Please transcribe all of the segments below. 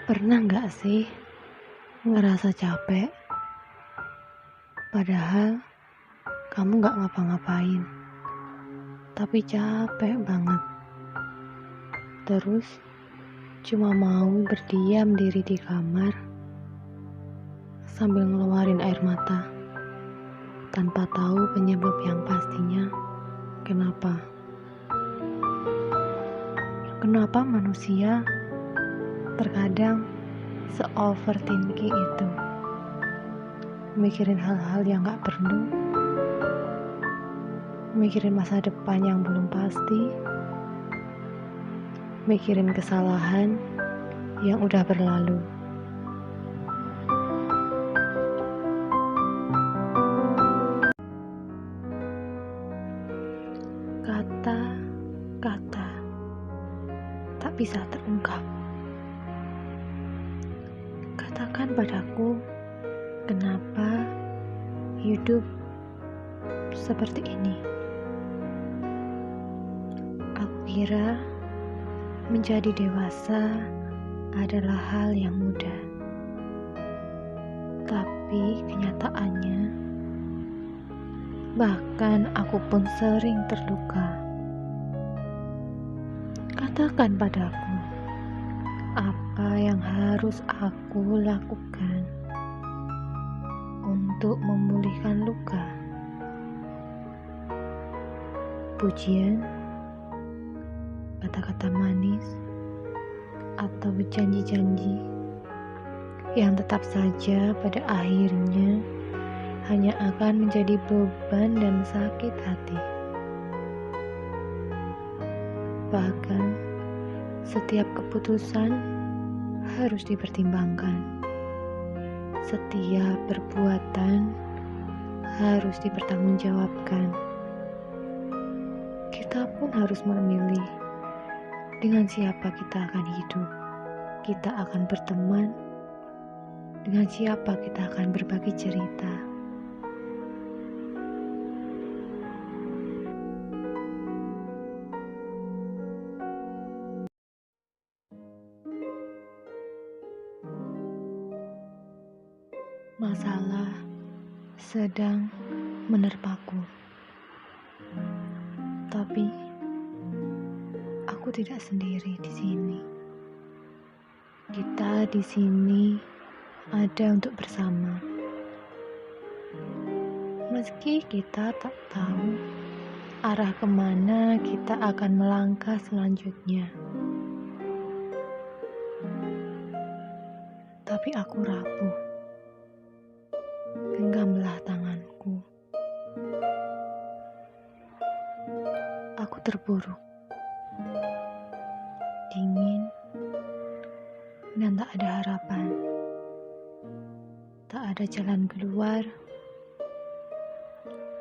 Pernah nggak sih ngerasa capek, padahal kamu nggak ngapa-ngapain, tapi capek banget. Terus cuma mau berdiam diri di kamar sambil ngeluarin air mata, tanpa tahu penyebab yang pastinya kenapa. Kenapa manusia terkadang se-overthinking itu, mikirin hal-hal yang gak perlu, mikirin masa depan yang belum pasti, mikirin kesalahan yang udah berlalu. Kata-kata tak bisa terungkap. Katakan padaku, kenapa hidup seperti ini? Aku kira menjadi dewasa adalah hal yang mudah, tapi kenyataannya, bahkan aku pun sering terluka. Katakan padaku, apa yang harus aku lakukan untuk memulihkan luka? Pujian, kata-kata manis, atau janji-janji yang tetap saja pada akhirnya hanya akan menjadi beban dan sakit hati. Bahkan setiap keputusan harus dipertimbangkan. Setiap perbuatan harus dipertanggungjawabkan. Kita pun harus memilih dengan siapa kita akan hidup. Kita akan berteman, dengan siapa kita akan berbagi cerita. Masalah sedang menerpaku, tapi aku tidak sendiri di sini. Kita di sini ada untuk bersama. Meski kita tak tahu arah kemana kita akan melangkah selanjutnya, tapi aku rapuh. Genggamlah tanganku. Aku terpuruk, dingin, dan tak ada harapan. Tak ada jalan keluar,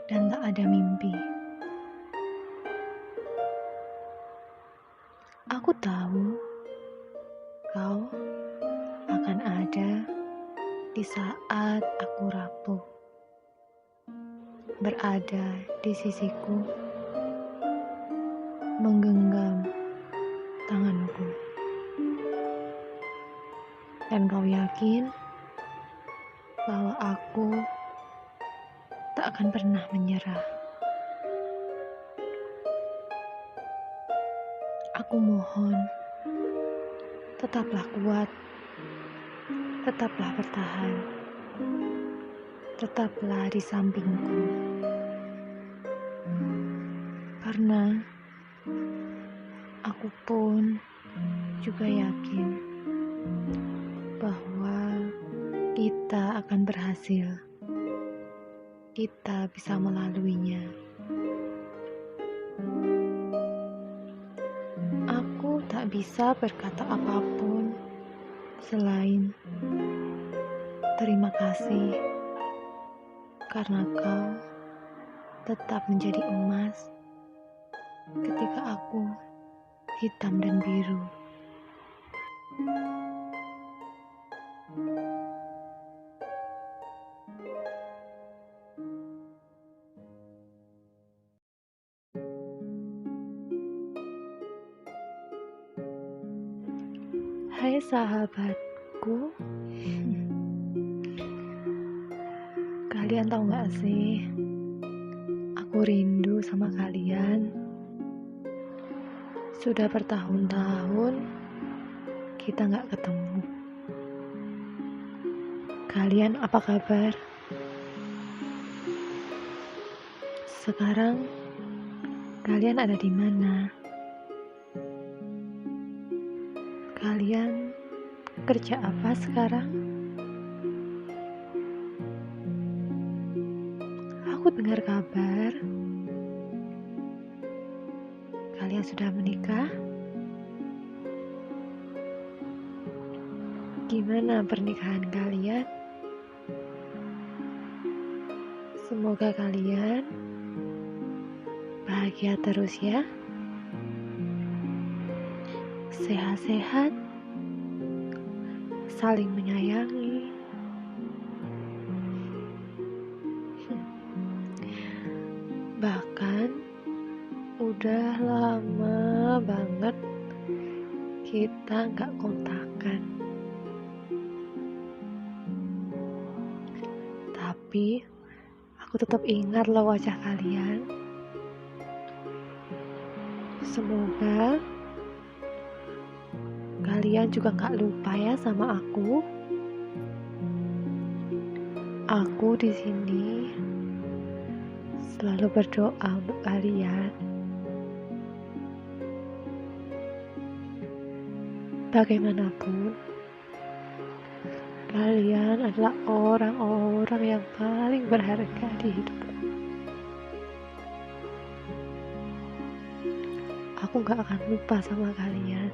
dan tak ada mimpi. Aku tahu kau akan ada di saat aku rapuh, berada di sisiku, menggenggam tanganku. Dan kau yakin bahwa aku tak akan pernah menyerah. Aku mohon, tetaplah kuat, tetaplah bertahan, tetaplah di sampingku. Karena aku pun juga yakin bahwa kita akan berhasil. Kita bisa melaluinya. Aku tak bisa berkata apapun selain terima kasih, karena kau tetap menjadi emas ketika aku hitam dan biru. Hai sahabat, aku. Kalian tahu gak sih, aku rindu sama kalian. Sudah bertahun-tahun kita gak ketemu. Kalian apa kabar? Sekarang kalian ada di mana? Kalian kerja apa sekarang? Aku dengar kabar kalian sudah menikah. Gimana pernikahan kalian? Semoga kalian bahagia terus ya. Sehat-sehat, saling menyayangi. Bahkan udah lama banget kita gak kontakan. Tapi aku tetap ingat loh wajah kalian. Semoga kalian juga gak lupa ya sama aku. Aku di sini selalu berdoa untuk kalian. Bagaimanapun, kalian adalah orang-orang yang paling berharga di hidupku. Aku gak akan lupa sama kalian.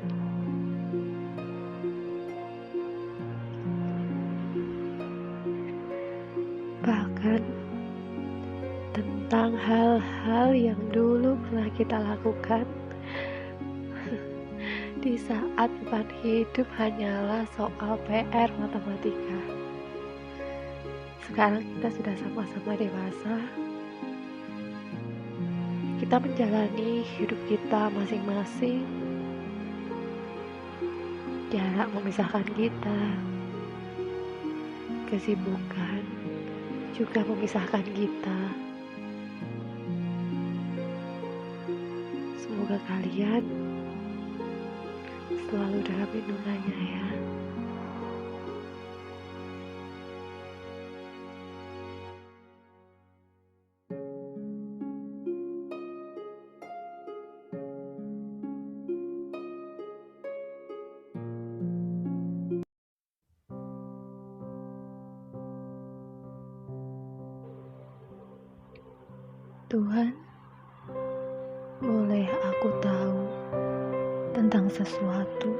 Bahkan tentang hal-hal yang dulu pernah kita lakukan di saat beban hidup hanyalah soal PR matematika. Sekarang kita sudah sama-sama dewasa. Kita menjalani hidup kita masing-masing. Jarak memisahkan kita. Kesibukan juga memisahkan kita. Semoga kalian selalu dalam lindungannya ya. Tuhan, boleh aku tahu tentang sesuatu?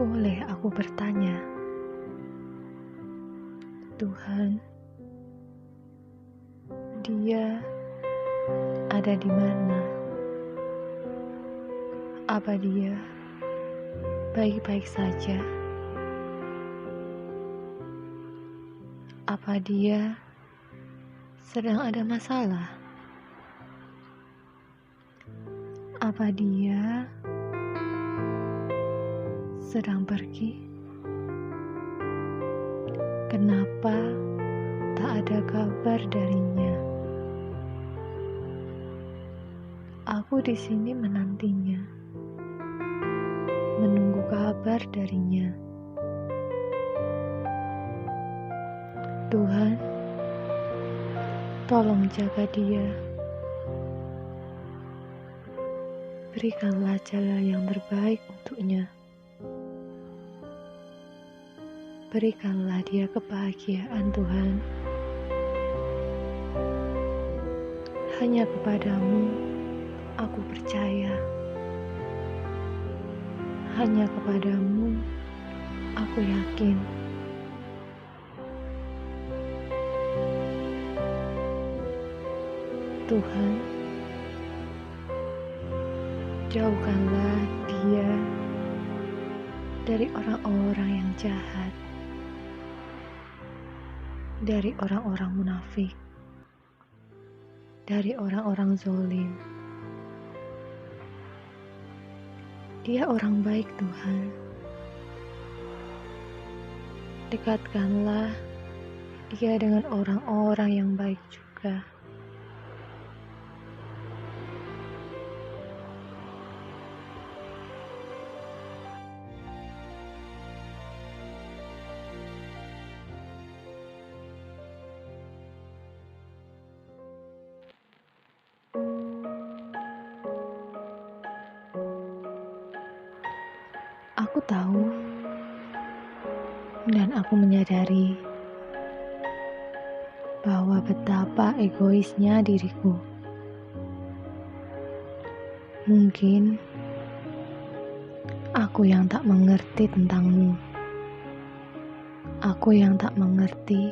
Boleh aku bertanya? Tuhan, dia ada di mana? Apa dia baik-baik saja? Apa dia sedang ada masalah? Apa dia sedang pergi? Kenapa tak ada kabar darinya? Aku di sini menantinya, menunggu kabar darinya. Tuhan, tolong jaga dia. Berikanlah jalan yang terbaik untuknya. Berikanlah dia kebahagiaan, Tuhan. Hanya kepadamu aku percaya. Hanya kepadamu aku yakin. Tuhan, jauhkanlah dia dari orang-orang yang jahat, dari orang-orang munafik, dari orang-orang zalim. Dia orang baik, Tuhan. Dekatkanlah Ia dengan orang-orang yang baik juga. Aku tahu dan aku menyadari bahwa betapa egoisnya diriku. Mungkin aku yang tak mengerti tentangmu. Aku yang tak mengerti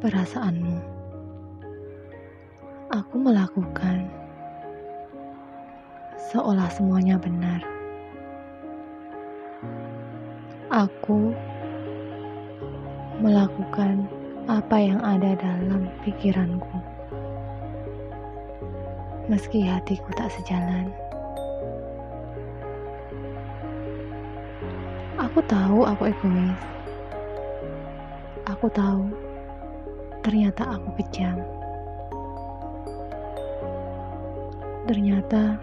perasaanmu. Aku melakukan seolah semuanya benar. Aku melakukan apa yang ada dalam pikiranku, meski hatiku tak sejalan. Aku tahu aku egois. Aku tahu ternyata aku kejam. Ternyata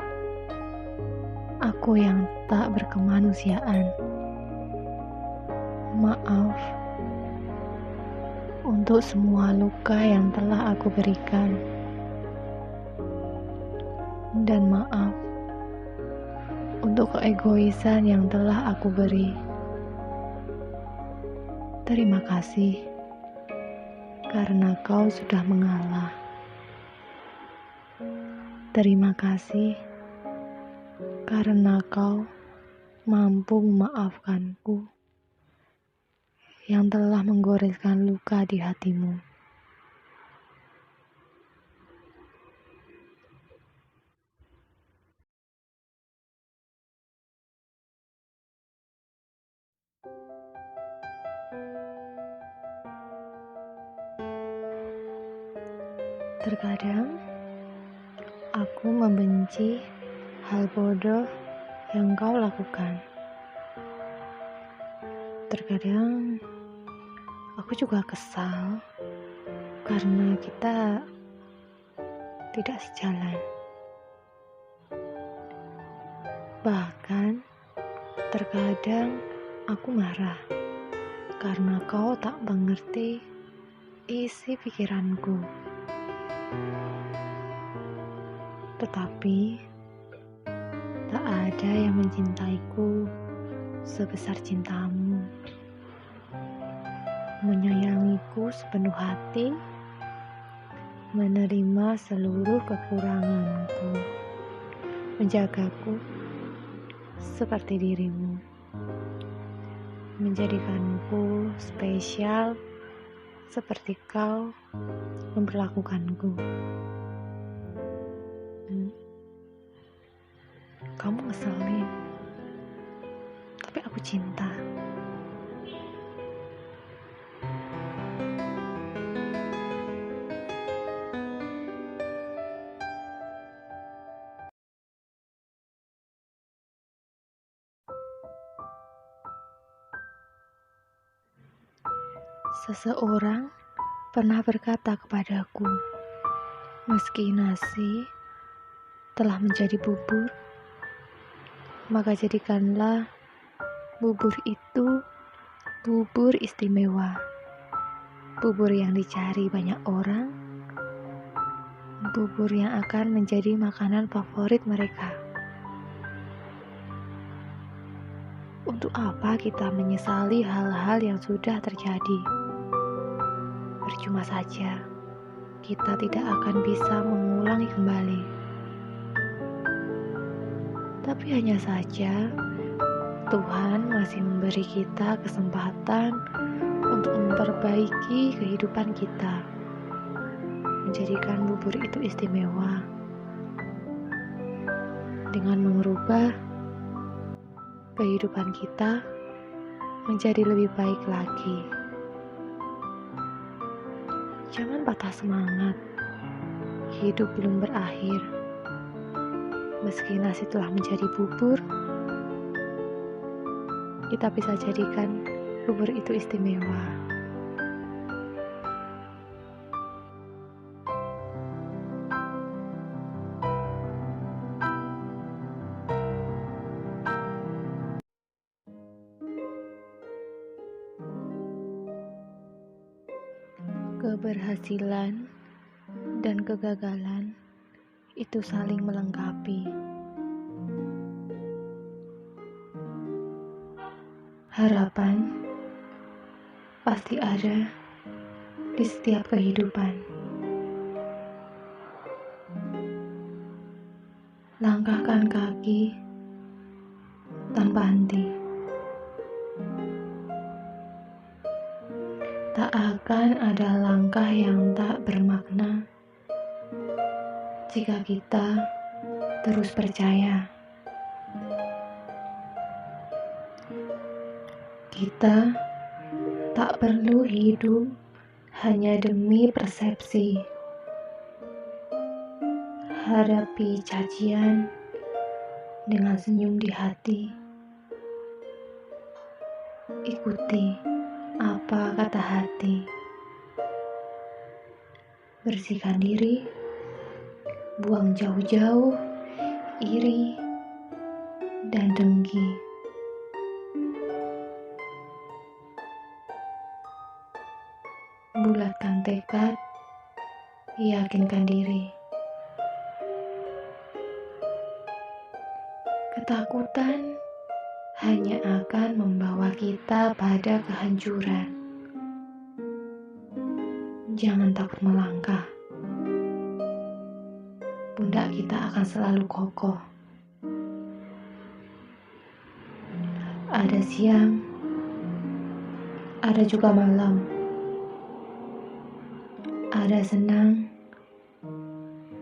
aku yang tak berkemanusiaan. Maaf untuk semua luka yang telah aku berikan. Dan maaf untuk keegoisan yang telah aku beri. Terima kasih karena kau sudah mengalah. Terima kasih karena kau mampu memaafkanku yang telah menggoreskan luka di hatimu. Terkadang aku membenci hal bodoh yang kau lakukan. Terkadang aku juga kesal karena kita tidak sejalan. Bahkan terkadang aku marah karena kau tak mengerti isi pikiranku. Tetapi tak ada yang mencintaiku sebesar cintamu. Menyayangiku sepenuh hati, menerima seluruh kekuranganku, menjagaku seperti dirimu, menjadikanku spesial seperti kau memperlakukanku. Kamu ngeselin, tapi aku cinta. Seseorang pernah berkata kepadaku, meski nasi telah menjadi bubur, maka jadikanlah bubur itu bubur istimewa, bubur yang dicari banyak orang, bubur yang akan menjadi makanan favorit mereka. Untuk apa kita menyesali hal-hal yang sudah terjadi? Percuma saja, kita tidak akan bisa mengulangi kembali. Tapi hanya saja, Tuhan masih memberi kita kesempatan untuk memperbaiki kehidupan kita, menjadikan bubur itu istimewa, dengan mengubah kehidupan kita menjadi lebih baik lagi. Jangan patah semangat, hidup belum berakhir. Meski nasi telah menjadi bubur, kita bisa jadikan bubur itu istimewa. Keberhasilan dan kegagalan itu saling melengkapi. Harapan pasti ada di setiap kehidupan. Langkahkan kaki tanpa henti. Tak akan ada langkah yang tak bermakna jika kita terus percaya. Kita tak perlu hidup hanya demi persepsi. Hadapi cacian dengan senyum di hati. Ikuti apa kata hati. Bersihkan diri, buang jauh-jauh iri dan dengki. Bulatkan tekad, yakinkan diri. Ketakutan hanya akan membawa kita pada kehancuran. Jangan takut melangkah. Pundak kita akan selalu kokoh. Ada siang, ada juga malam. Ada senang,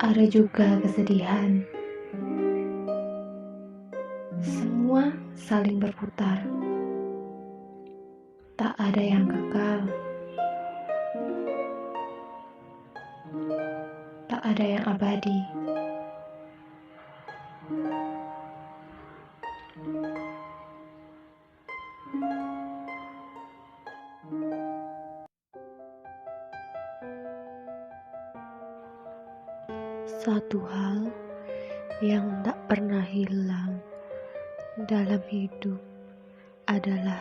ada juga kesedihan. Semua saling berputar. Tak ada yang kekal. Tak ada yang abadi. Satu hal yang tak pernah hilang dalam hidup adalah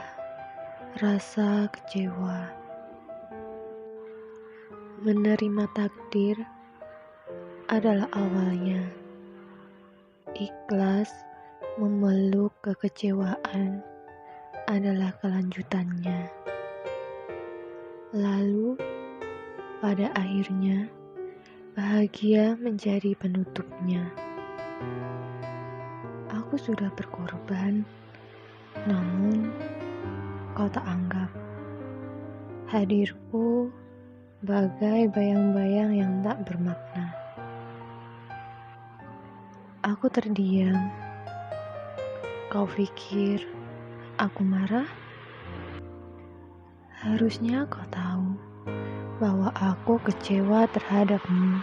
rasa kecewa. Menerima takdir adalah awalnya. Ikhlas memeluk kekecewaan adalah kelanjutannya. Lalu, pada akhirnya, bahagia menjadi penutupnya. Aku sudah berkorban, namun kau tak anggap. Hadirku bagai bayang-bayang yang tak bermakna. Aku terdiam. Kau pikir aku marah? Harusnya kau tahu bahwa aku kecewa terhadapmu.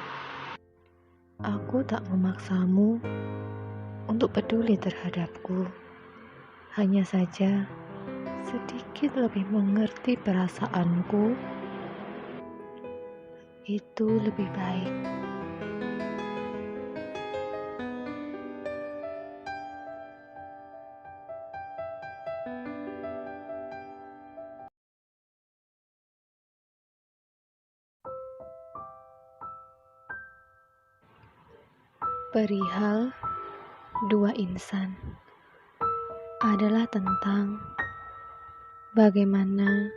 Aku tak memaksamu untuk peduli terhadapku. Hanya saja sedikit lebih mengerti perasaanku. Itu lebih baik. Perihal dua insan adalah tentang bagaimana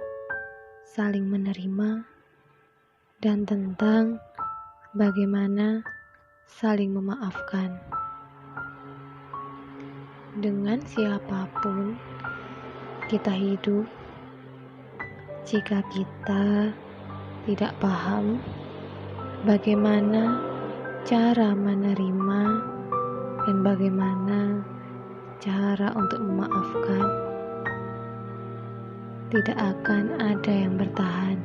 saling menerima dan tentang bagaimana saling memaafkan. Dengan siapapun kita hidup, jika kita tidak paham bagaimana cara menerima dan bagaimana cara untuk memaafkan, tidak akan ada yang bertahan.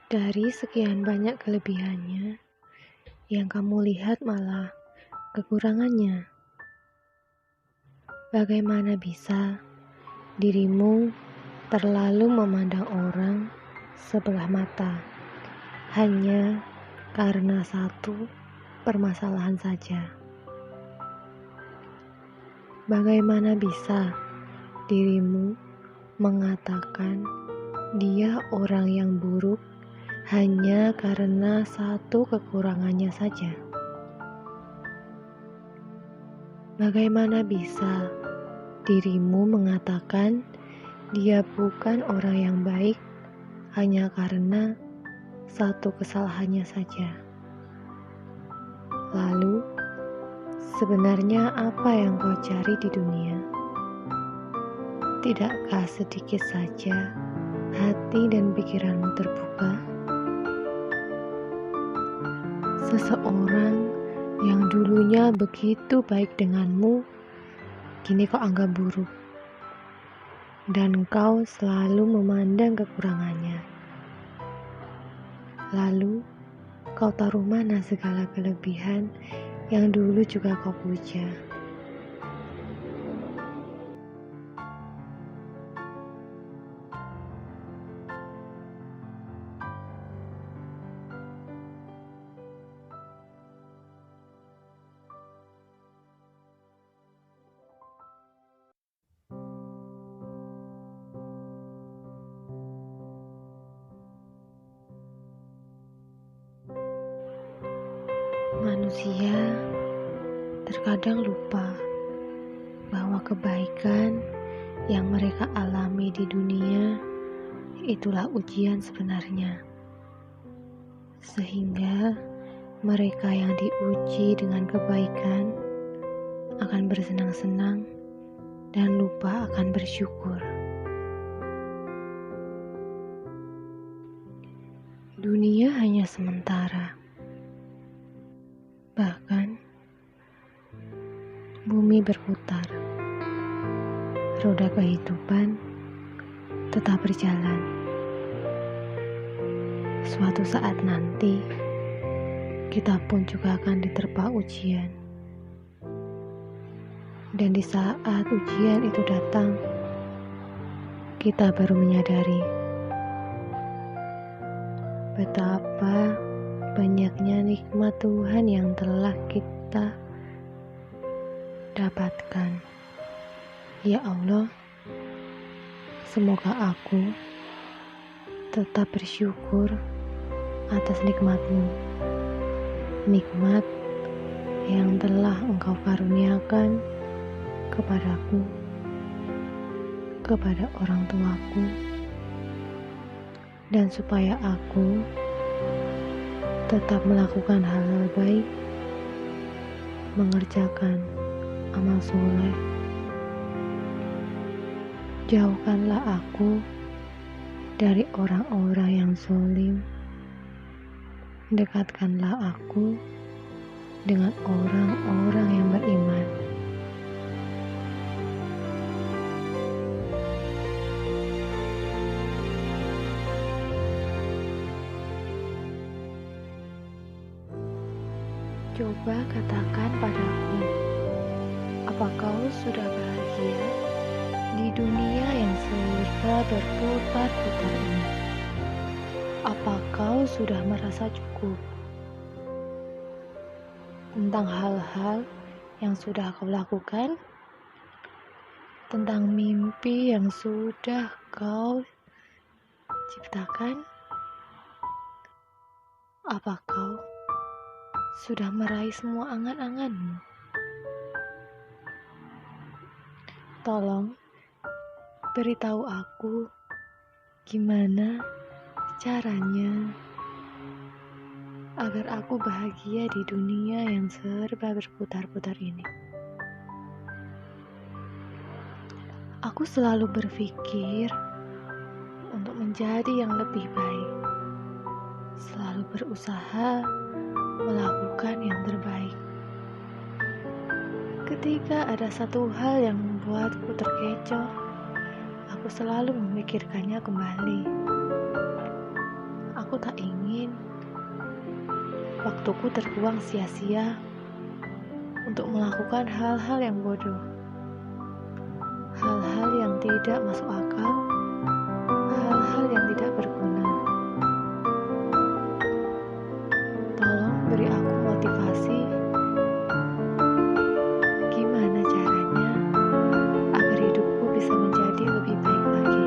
Dari sekian banyak kelebihannya, yang kamu lihat malah kekurangannya. Bagaimana bisa dirimu terlalu memandang orang sebelah mata hanya karena satu permasalahan saja? Bagaimana bisa dirimu mengatakan dia orang yang buruk hanya karena satu kekurangannya saja? Bagaimana bisa dirimu mengatakan dia bukan orang yang baik hanya karena satu kesalahannya saja? Lalu, sebenarnya apa yang kau cari di dunia? Tidakkah sedikit saja hati dan pikiranmu terbuka? Seseorang yang dulunya begitu baik denganmu, kini kau anggap buruk, dan kau selalu memandang kekurangannya. Lalu, kau taruh mana segala kelebihan yang dulu juga kau puja? Manusia terkadang lupa bahwa kebaikan yang mereka alami di dunia itulah ujian sebenarnya. Sehingga mereka yang diuji dengan kebaikan akan bersenang-senang dan lupa akan bersyukur. Dunia hanya sementara. Bahkan, bumi berputar. Roda kehidupan tetap berjalan. Suatu saat nanti, kita pun juga akan diterpa ujian. Dan di saat ujian itu datang, kita baru menyadari betapa banyaknya nikmat Tuhan yang telah kita dapatkan. Ya Allah, semoga aku tetap bersyukur atas nikmat-Mu, nikmat yang telah Engkau karuniakan kepadaku, kepada orang tuaku, dan supaya aku tetap melakukan hal-hal baik, mengerjakan amal soleh. Jauhkanlah aku dari orang-orang yang zalim. Dekatkanlah aku dengan orang-orang yang beriman. Coba katakan padaku, apa kau sudah bahagia di dunia yang serba berputar-putar ini? Apa kau sudah merasa cukup tentang hal-hal yang sudah kau lakukan? Tentang mimpi yang sudah kau ciptakan? Apa kau sudah meraih semua angan-anganmu? Tolong beritahu aku gimana caranya agar aku bahagia di dunia yang serba berputar-putar ini. Aku selalu berpikir untuk menjadi yang lebih baik, selalu berusaha melakukan yang terbaik. Ketika ada satu hal yang membuatku terkecoh, aku selalu memikirkannya kembali. Aku Aku tak ingin waktuku terbuang sia-sia untuk melakukan hal-hal yang bodoh, hal-hal yang tidak masuk akal, hal-hal yang tidak berguna. Tolong beri aku motivasi. Gimana caranya agar hidupku bisa menjadi lebih baik lagi?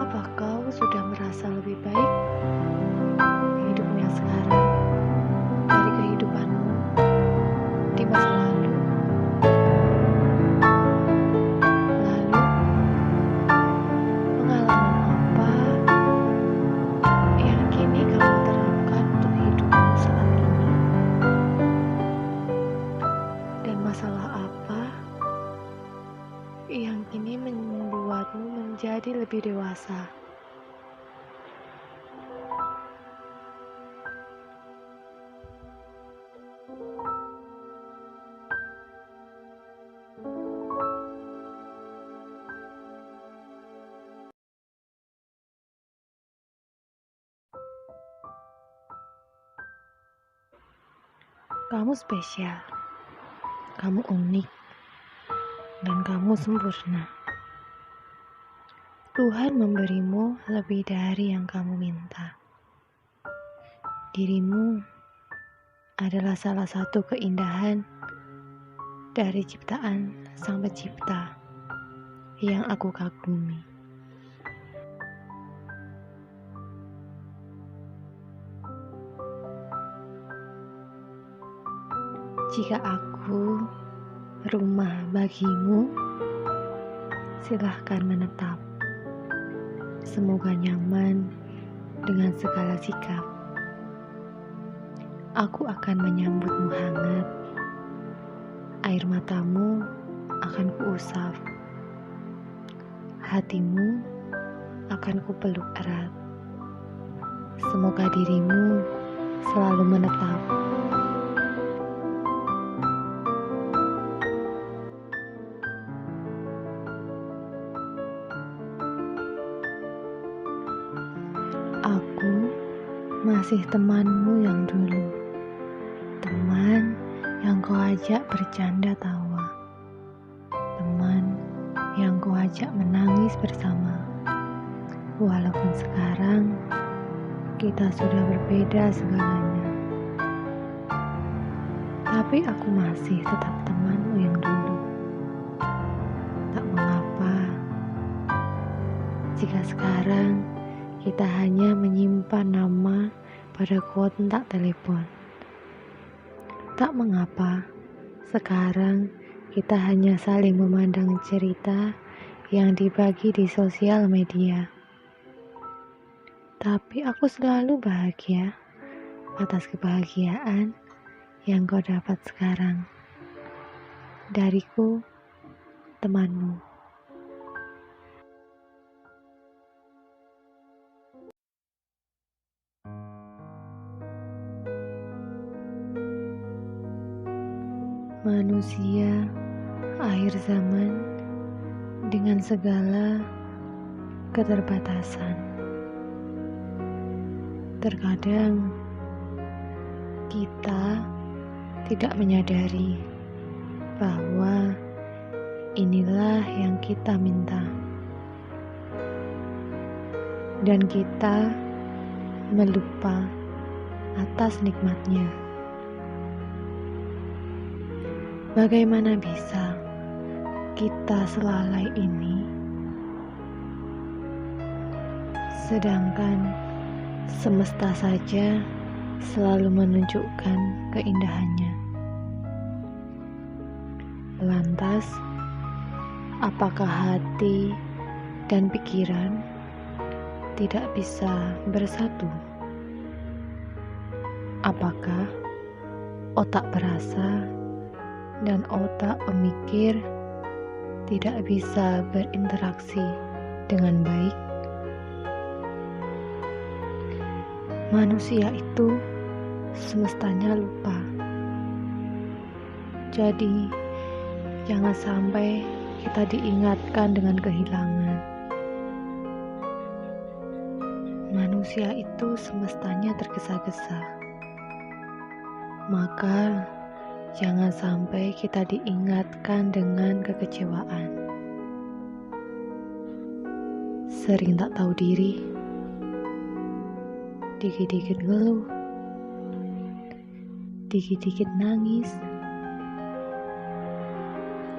Apa kau sudah merasa lebih baik hidupmu yang sekarang dari kehidupanmu di masa lalu? Lalu, pengalaman apa yang kini kamu terapkan untuk hidupmu saat ini? Dan masalah apa yang kini membuatmu menjadi lebih dewasa? Kamu spesial, kamu unik, dan kamu sempurna. Tuhan memberimu lebih dari yang kamu minta. Dirimu adalah salah satu keindahan dari ciptaan Sang Pencipta yang aku kagumi. Jika aku rumah bagimu, silahkan menetap. Semoga nyaman dengan segala sikap. Aku akan menyambutmu hangat. Air matamu akan kuusap. Hatimu akan kupeluk erat. Semoga dirimu selalu menetap. Aku masih temanmu yang dulu, teman yang kau ajak bercanda tawa, teman yang kau ajak menangis bersama. Walaupun sekarang kita sudah berbeda segalanya, tapi aku masih tetap temanmu yang dulu. Tak mengapa jika sekarang kita hanya menyimpan nama pada kontak telepon. Tak mengapa sekarang kita hanya saling memandang cerita yang dibagi di sosial media. Tapi aku selalu bahagia atas kebahagiaan yang kau dapat sekarang. Dariku, temanmu. Manusia akhir zaman dengan segala keterbatasan. Terkadang kita tidak menyadari bahwa inilah yang kita minta, dan kita melupa atas nikmatnya. Bagaimana bisa kita selalai ini, sedangkan semesta saja selalu menunjukkan keindahannya? Lantas, apakah hati dan pikiran tidak bisa bersatu? Apakah otak berasa dan otak pemikir tidak bisa berinteraksi dengan baik? Manusia itu semestanya lupa. Jadi, jangan sampai kita diingatkan dengan kehilangan. manusia itu semestanya tergesa-gesa. Maka jangan sampai kita diingatkan dengan kekecewaan. Sering tak tahu diri, dikit-dikit ngeluh, dikit-dikit nangis.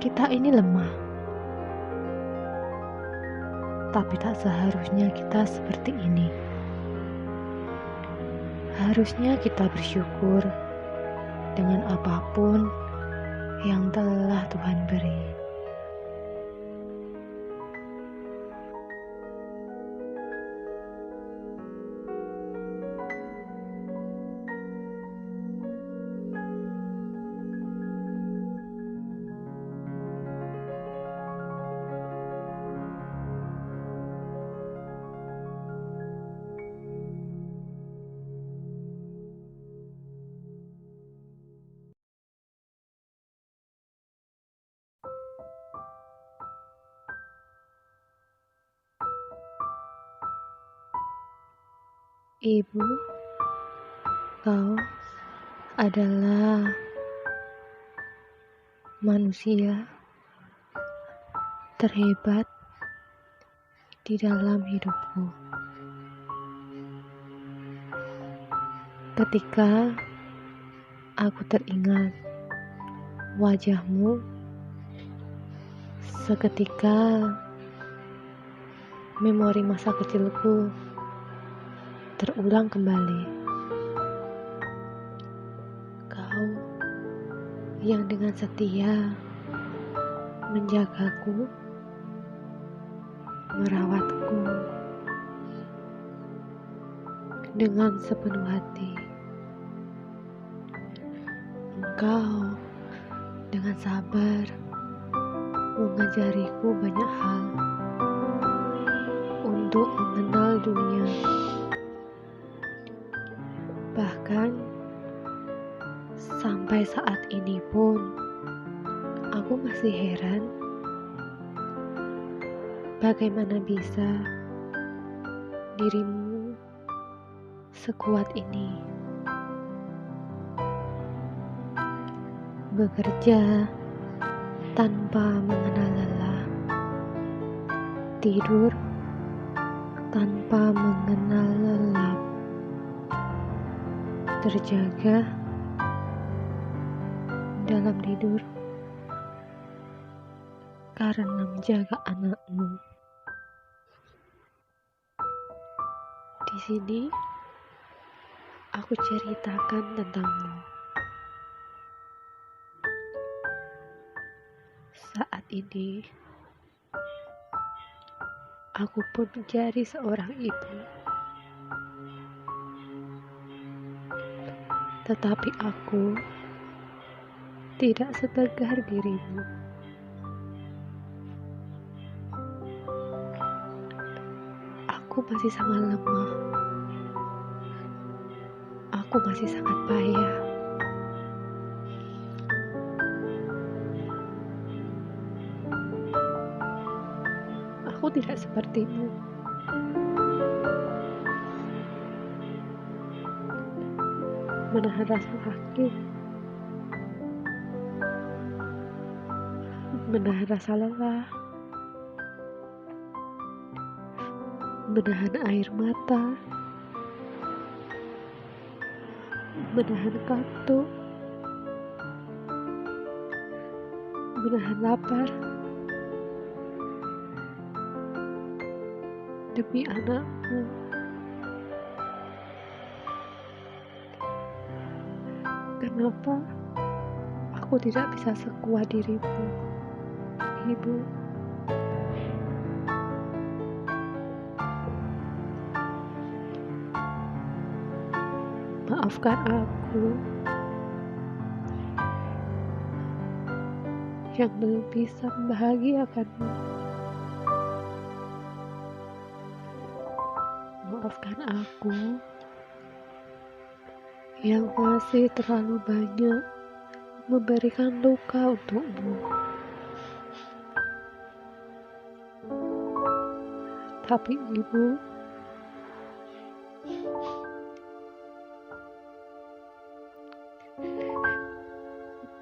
Kita ini lemah, tapi tak seharusnya kita seperti ini. Harusnya kita bersyukur dengan apapun yang telah Tuhan beri. Ibu, kau adalah manusia terhebat di dalam hidupku. Ketika aku teringat wajahmu, seketika memori masa kecilku terulang kembali. Kau yang dengan setia menjagaku, merawatku dengan sepenuh hati. Engkau dengan sabar mengajariku banyak hal untuk mengenal dunia. Bahkan sampai saat ini pun aku masih heran bagaimana bisa dirimu sekuat ini. Bekerja tanpa mengenal lelah, tidur tanpa mengenal lelap, terjaga dalam tidur karena menjaga anakmu. Di sini aku ceritakan tentangmu. Saat ini aku pun menjadi seorang ibu. Tetapi aku tidak setegar dirimu. Aku masih sangat lemah. Aku masih sangat payah. Aku tidak sepertimu. Menahan rasa sakit, menahan rasa lelah, menahan air mata, menahan kantuk, menahan lapar demi anakmu. Kenapa aku tidak bisa sekuat dirimu, Ibu? Maafkan aku yang belum bisa membahagiakanmu. Maafkan aku yang masih terlalu banyak memberikan luka untukmu. Tapi Ibu,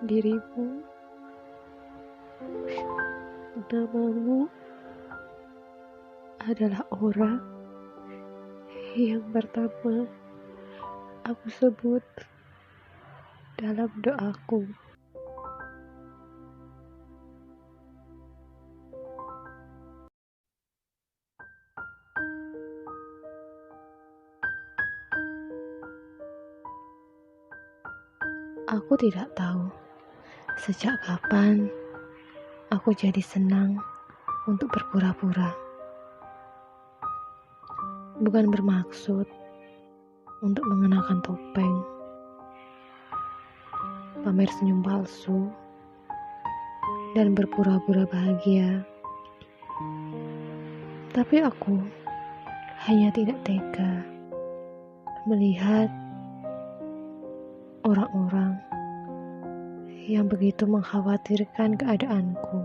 dirimu, namamu adalah orang yang pertama aku sebut dalam doaku. Aku tidak tahu sejak kapan aku jadi senang untuk berpura-pura. Bukan bermaksud untuk mengenakan topeng, pamer senyum palsu, dan berpura-pura bahagia. Tapi aku hanya tidak tega melihat orang-orang yang begitu mengkhawatirkan keadaanku.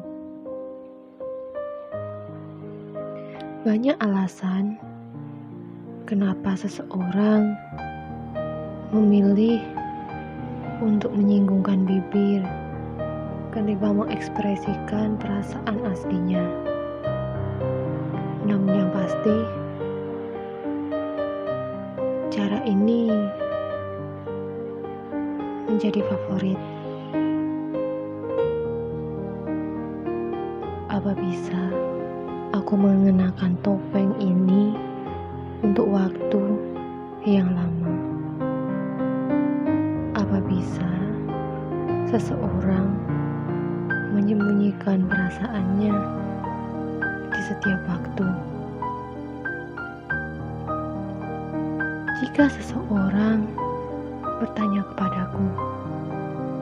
Banyak alasan kenapa seseorang memilih untuk menyinggungkan bibir ketika mengekspresikan perasaan aslinya. Namun yang pasti, cara ini menjadi favorit. Apa bisa aku mengenakan topeng ini untuk waktu yang lama? Apa bisa seseorang menyembunyikan perasaannya di setiap waktu? Jika seseorang bertanya kepadaku,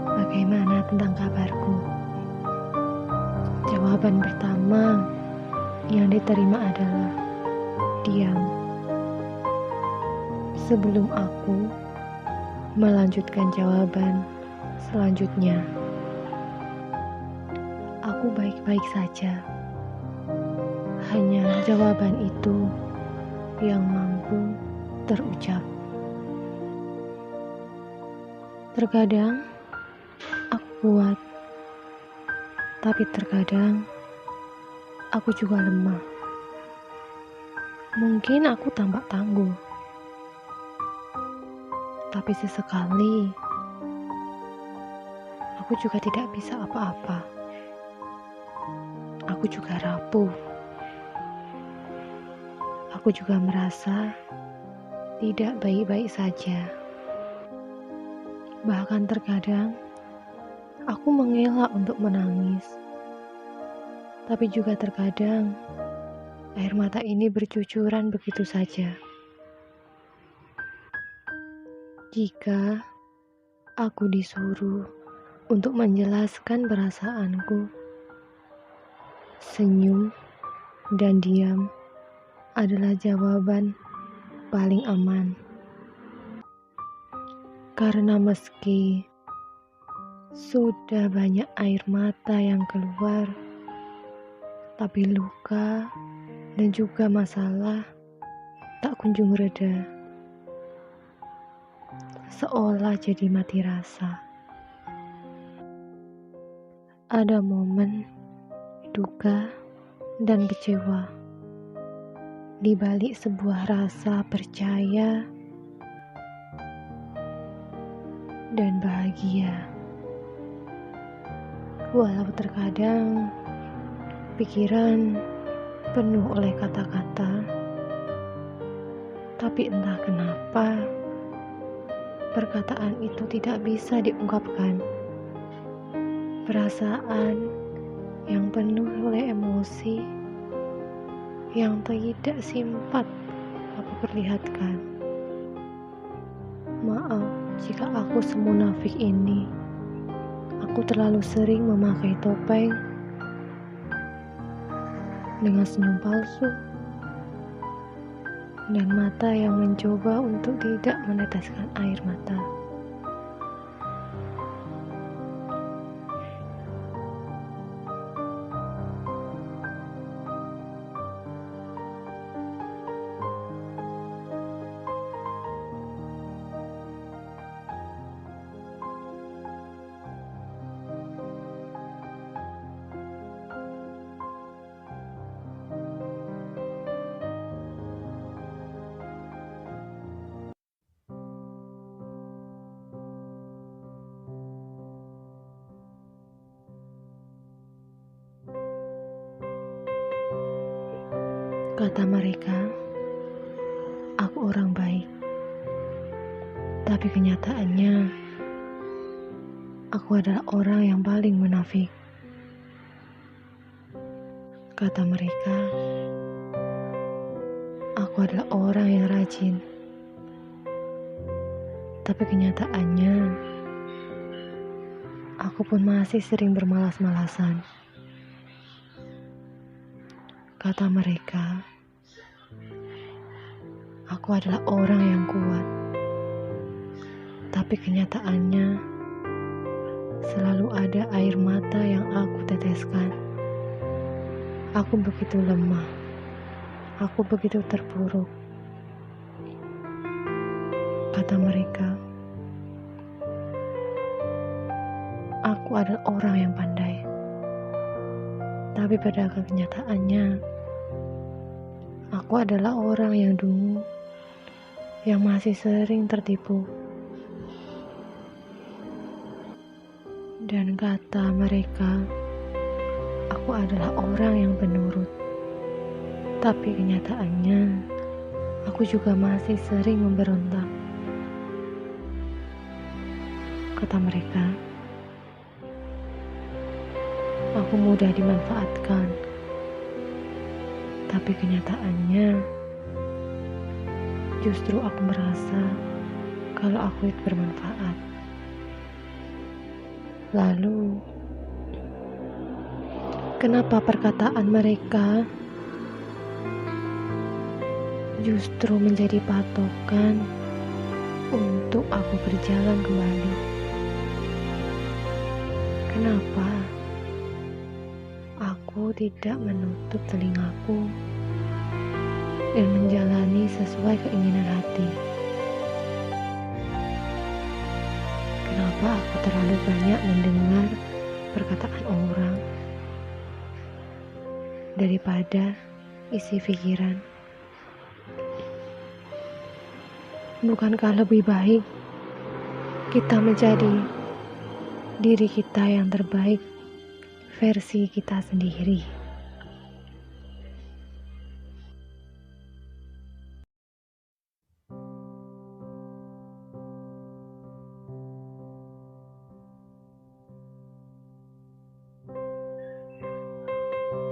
bagaimana tentang kabarku? Jawaban pertama yang diterima adalah diam. Sebelum aku melanjutkan jawaban selanjutnya, aku baik-baik saja. Hanya jawaban itu yang mampu terucap. Terkadang aku kuat, tapi terkadang aku juga lemah. Mungkin aku tampak tangguh, tapi sesekali aku juga tidak bisa apa-apa. Aku juga rapuh. Aku juga merasa tidak baik-baik saja. Bahkan terkadang aku mengelak untuk menangis. Tapi juga terkadang air mata ini bercucuran begitu saja. Jika aku disuruh untuk menjelaskan perasaanku, senyum dan diam adalah jawaban paling aman. Karena meski sudah banyak air mata yang keluar, tapi luka dan juga masalah tak kunjung reda. Seolah jadi mati rasa. Ada momen duka dan kecewa di balik sebuah rasa percaya dan bahagia. Walau terkadang pikiran penuh oleh kata-kata, tapi entah kenapa perkataan itu tidak bisa diungkapkan. Perasaan yang penuh oleh emosi yang tidak sempat aku perlihatkan. Maaf jika aku semunafik ini. Aku terlalu sering memakai topeng dengan senyum palsu dan mata yang mencoba untuk tidak meneteskan air mata. Kata mereka, aku orang baik. Tapi kenyataannya, aku adalah orang yang paling munafik. Kata mereka, aku adalah orang yang rajin. Tapi kenyataannya, aku pun masih sering bermalas-malasan. Kata mereka, aku adalah orang yang kuat. Tapi kenyataannya, selalu ada air mata yang aku teteskan. Aku begitu lemah. Aku begitu terpuruk. Kata mereka, aku adalah orang yang pandai. Tapi pada kenyataannya, aku adalah orang yang dungu, yang masih sering tertipu. Dan kata mereka, aku adalah orang yang penurut. Tapi kenyataannya, aku juga masih sering memberontak. Kata mereka, aku mudah dimanfaatkan. Tapi kenyataannya, justru aku merasa kalau aku itu bermanfaat. Lalu, kenapa perkataan mereka justru menjadi patokan untuk aku berjalan kembali? Kenapa aku tidak menutup telingaku dan menjalani sesuai keinginan hati? Kenapa aku terlalu banyak mendengar perkataan orang daripada isi pikiran? Bukankah lebih baik kita menjadi diri kita yang terbaik, versi kita sendiri?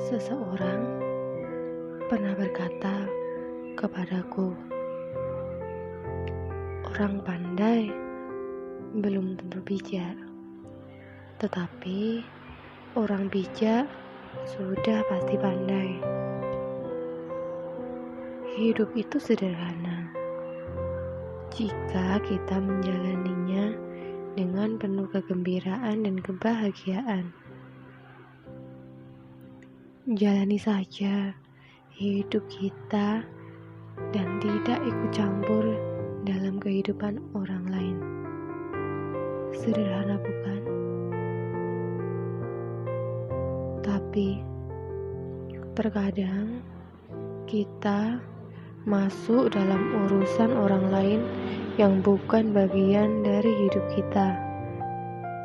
Seseorang pernah berkata kepadaku, orang pandai belum tentu bijak, tetapi orang bijak sudah pasti pandai. Hidup itu sederhana jika kita menjalaninya dengan penuh kegembiraan dan kebahagiaan. Jalani saja hidup kita dan tidak ikut campur dalam kehidupan orang lain. Sederhana bukan? Tapi terkadang kita masuk dalam urusan orang lain yang bukan bagian dari hidup kita,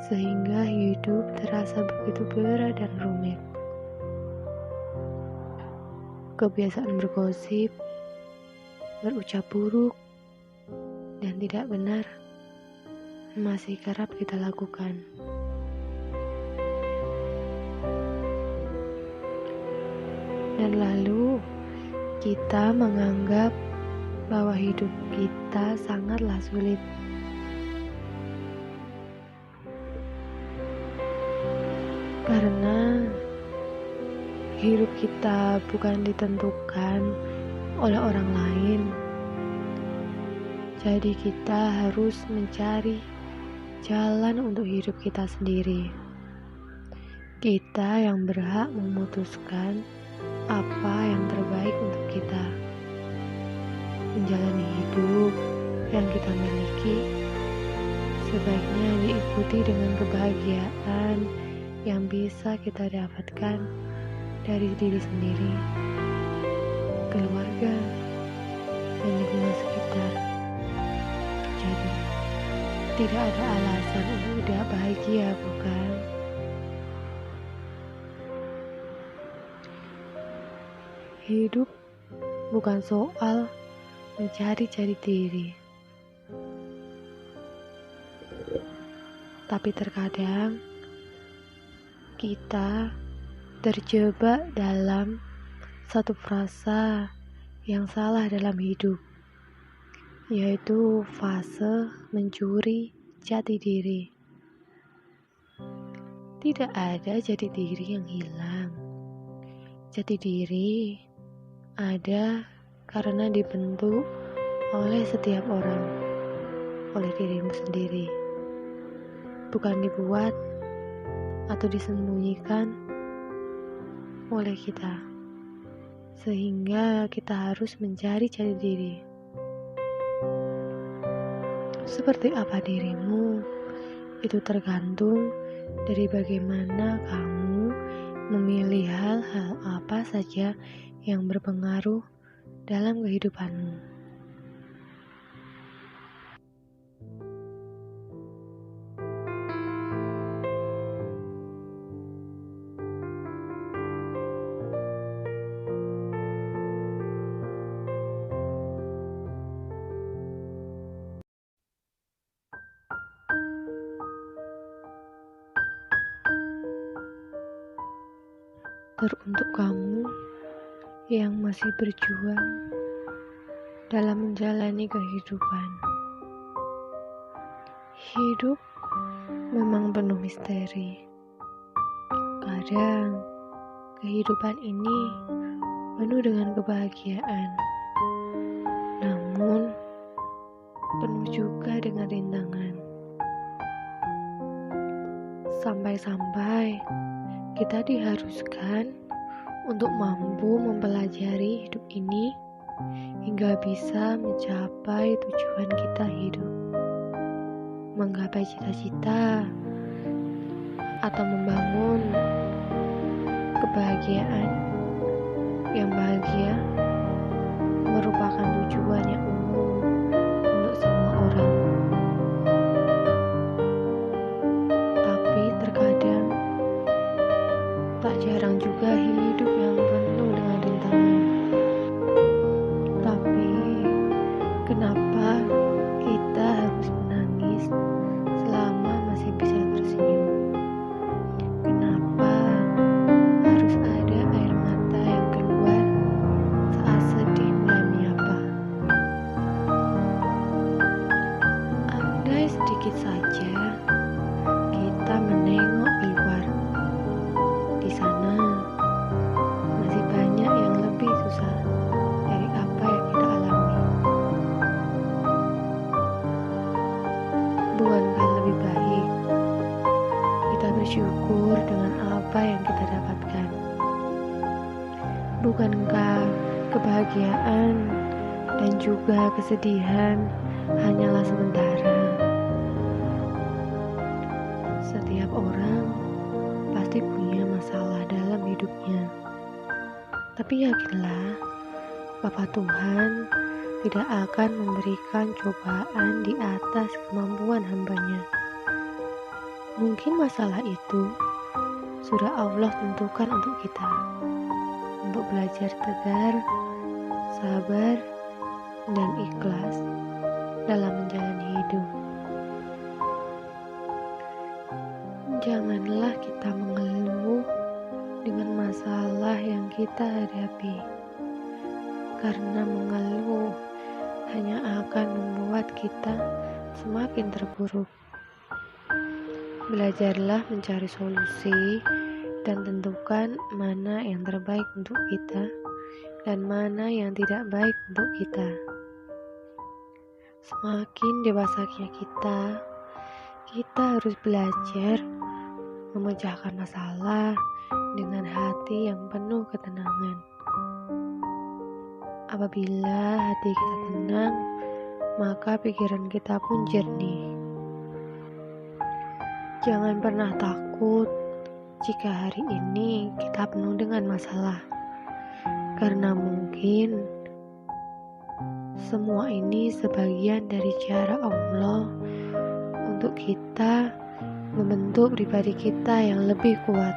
sehingga hidup terasa begitu berat dan rumit. Kebiasaan bergosip, berucap buruk, dan tidak benar masih kerap kita lakukan. Dan lalu kita menganggap bahwa hidup kita sangatlah sulit. Karena hidup kita bukan ditentukan oleh orang lain. Jadi kita harus mencari jalan untuk hidup kita sendiri. Kita yang berhak memutuskan apa yang terbaik untuk kita. Menjalani hidup yang kita miliki sebaiknya diikuti dengan kebahagiaan yang bisa kita dapatkan dari diri sendiri, keluarga, dan lingkungan sekitar. Jadi, tidak ada alasan untuk tidak bahagia, bukan? Hidup bukan soal mencari-cari diri. Tapi terkadang kita terjebak dalam satu frasa yang salah dalam hidup, yaitu fase mencuri jati diri. Tidak ada jati diri yang hilang. Jati diri ada karena dibentuk oleh setiap orang, oleh dirimu sendiri. Bukan dibuat atau disembunyikan oleh kita. Sehingga kita harus mencari jati diri. Seperti apa dirimu, itu tergantung dari bagaimana kamu memilih hal-hal apa saja yang berpengaruh dalam kehidupanmu. Teruntuk kamu yang masih berjuang dalam menjalani kehidupan. Hidup memang penuh misteri. Kadang kehidupan ini penuh dengan kebahagiaan, namun penuh juga dengan rintangan. Sampai-sampai kita diharuskan untuk mampu mempelajari hidup ini hingga bisa mencapai tujuan kita hidup, menggapai cita-cita, atau membangun kebahagiaan yang bahagia merupakan tujuan yang umum untuk semua orang. Tapi terkadang tak jarang juga hidup yang penuh dengan rintangan. Tapi kenapa kita harus menangis selama masih bisa tersenyum? Kenapa harus ada air mata yang keluar saat sedih mulai menyapa? Andai sedikit saja kita menengok keluar, di sana masih banyak yang lebih susah dari apa yang kita alami. Bukankah lebih baik kita bersyukur dengan apa yang kita dapatkan? Bukankah kebahagiaan dan juga kesedihan hanyalah sementara? Setiap orang pasti punya masalah dalam hidupnya. Tapi yakinlah, Bapa Tuhan tidak akan memberikan cobaan di atas kemampuan hamba-Nya. Mungkin masalah itu sudah Allah tentukan untuk kita, untuk belajar tegar, sabar, dan ikhlas dalam menjalani hidup. Janganlah kita mengeluh dengan masalah yang kita hadapi, karena mengeluh hanya akan membuat kita semakin terpuruk. Belajarlah mencari solusi dan tentukan mana yang terbaik untuk kita dan mana yang tidak baik untuk kita. Semakin dewasanya kita harus belajar memecahkan masalah dengan hati yang penuh ketenangan. Apabila hati kita tenang, maka pikiran kita pun jernih. Jangan pernah takut jika hari ini kita penuh dengan masalah, karena mungkin semua ini sebagian dari cara Allah untuk kita membentuk pribadi kita yang lebih kuat.